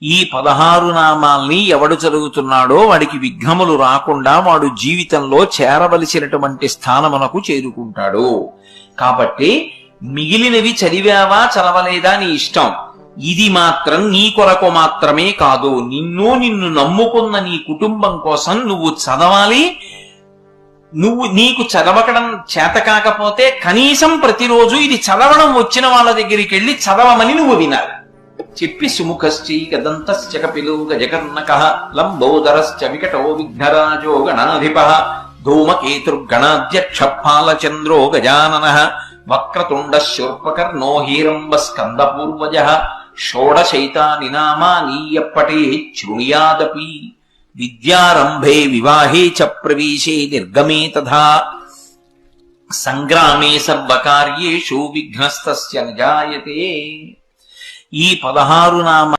ఈ 16 నామాల్ని ఎవడు చదువుతున్నాడో వాడికి విఘ్నములు రాకుండా వాడు జీవితంలో చేరవలసినటువంటి స్థానమునకు చేరుకుంటాడు. కాబట్టి మిగిలినవి చదివావా చదవలేదా నీ ఇష్టం. ఇది మాత్రం నీ కొరకు మాత్రమే కాదు, నిన్ను నమ్ముకున్న నీ కుటుంబం కోసం నువ్వు చదవాలి. నీకు చదవడం చేత కాకపోతే కనీసం ప్రతిరోజు ఇది చదవడం వచ్చిన వాళ్ళ దగ్గరికి వెళ్ళి చదవమని నువ్వు వినాలి. చెప్పి సుముఖశ్చైకదంతశ్చ కపిలో గజకర్ణకః లంబోదరశ్చ వికటో విఘ్నరాజో గణాధిపః ధూమకేతుర్గణాధ్యక్ష ఫాలచంద్రో గజాననః వక్రతుండ శూర్పకర్ణో హీరంబ స్కందపూర్వజః షోడశైతాని నామాని యప్పఠేత్ శృణుయాదపి విద్యారంభే వివాహే చ ప్రవేశే నిర్గమే తథా సంగ్రామే సర్వకార్యేషు విఘ్నస్తస్య న జాయతే. ఈ 16 నామ